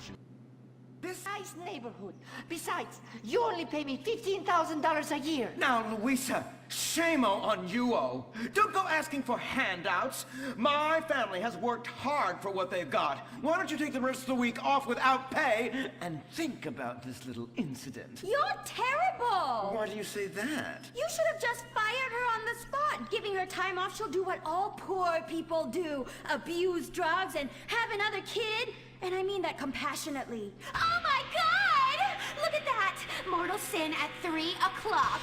competition. This nice neighborhood. Besides, you only pay me $15,000 a year. Now, Louisa, shame on you-o. Don't go asking for handouts. My family has worked hard for what they've got. Why don't you take the rest of the week off without pay and think about this little incident? You're terrible! Why do you say that? You should have just fired her on the spot. Giving her time off, she'll do what all poor people do. Abuse drugs and have another kid. And I mean that compassionately. Oh my God! Look at that! Mortal sin at 3 o'clock.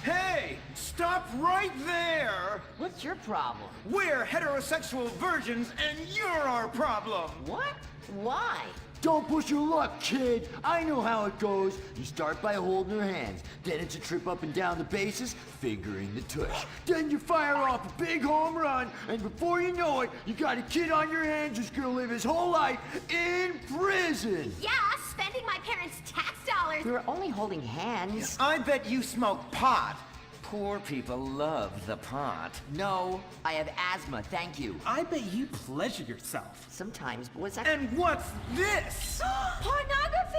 Hey, stop right there! What's your problem? We're heterosexual virgins and you're our problem! What? Why? Don't push your luck, kid. I know how it goes. You start by holding her hands. Then it's a trip up and down the bases, fingering the tush. Then you fire off a big home run, and before you know it, you got a kid on your hands who's gonna live his whole life in prison. Yeah, spending my parents' tax dollars. We were only holding hands. I bet you smoke pot. Poor people love the pot. No, I have asthma, thank you. I bet you pleasure yourself. Sometimes, but what's that? And what's this? Pornography!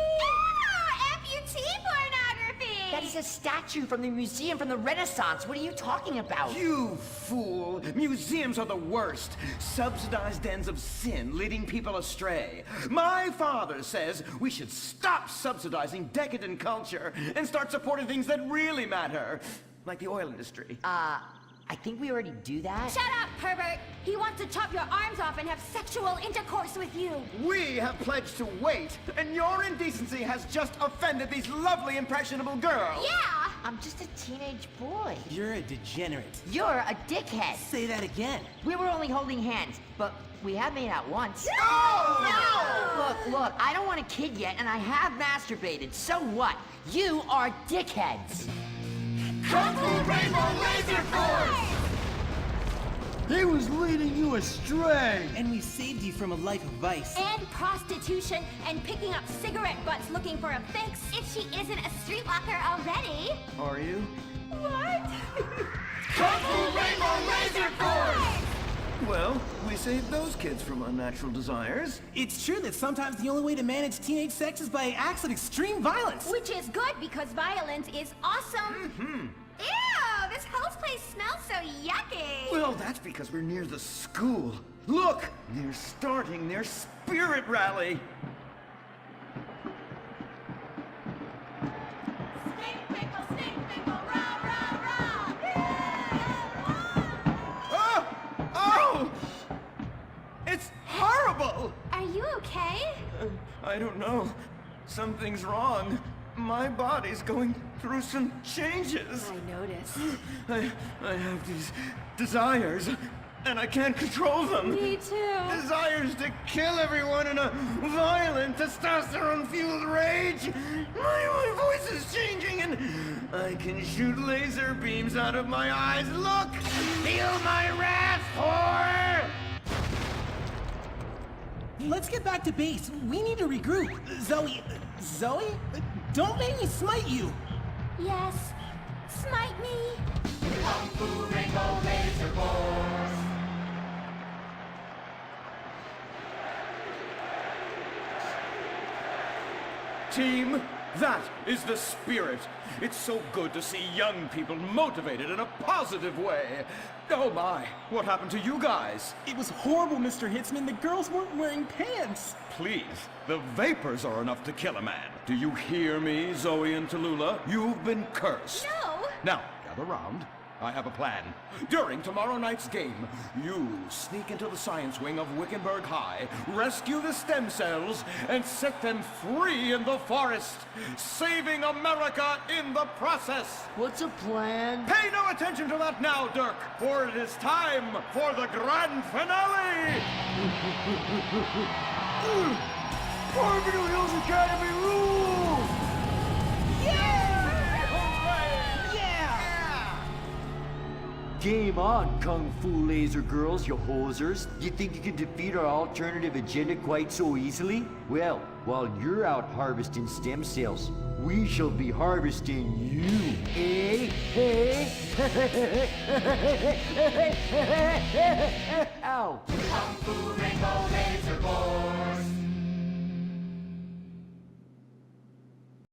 Amputee pornography! That is a statue from the museum from the Renaissance. What are you talking about? You fool! Museums are the worst. Subsidized dens of sin, leading people astray. My father says we should stop subsidizing decadent culture and start supporting things that really matter. Like the oil industry. I think we already do that. Shut up, pervert! He wants to chop your arms off and have sexual intercourse with you. We have pledged to wait, and your indecency has just offended these lovely, impressionable girls. Yeah! I'm just a teenage boy. You're a degenerate. You're a dickhead. Say that again. We were only holding hands, but we have made out once. No! Look, I don't want a kid yet, and I have masturbated. So what? You are dickheads. Kung Fu Rainbow Laser Force! He was leading you astray. And we saved you from a life of vice. And prostitution and picking up cigarette butts looking for a fix. If she isn't a streetwalker already. Are you? What? Kung Fu Rainbow Laser Force! Well, we saved those kids from unnatural desires. It's true that sometimes the only way to manage teenage sex is by acts of extreme violence. Which is good because violence is awesome. Ew, this whole place smells so yucky. Well, that's because we're near the school. Look, they're starting their spirit rally. Stink pickle, rah, rah, rah. Oh! It's horrible! Are you okay? I don't know. Something's wrong. My body's going through some changes. I noticed. I have these desires, and I can't control them. Me too. Desires to kill everyone in a violent, testosterone-fueled rage. My voice is changing, and I can shoot laser beams out of my eyes. Look! Feel my wrath, whore! Let's get back to base. We need to regroup. Zoe? Don't make me smite you. Yes. Smite me. Kung Fu Rainbow Laser Force! Team, that is the spirit. It's so good to see young people motivated in a positive way. Oh my, what happened to you guys? It was horrible, Mr. Hitzman. The girls weren't wearing pants. Please, the vapors are enough to kill a man. Do you hear me, Zoe and Tallulah? You've been cursed. No. Now, gather round. I have a plan. During tomorrow night's game, you sneak into the science wing of Wickenburg High, rescue the stem cells, and set them free in the forest, saving America in the process. What's a plan? Pay no attention to that now, Dirk, for it is time for the grand finale! Farmington Hills Academy rules! Game on, Kung Fu Laser Girls, you hosers. You think you can defeat our alternative agenda quite so easily? Well, while you're out harvesting stem cells, we shall be harvesting you, eh? Ow. Kung Fu Rainbow Laser Force!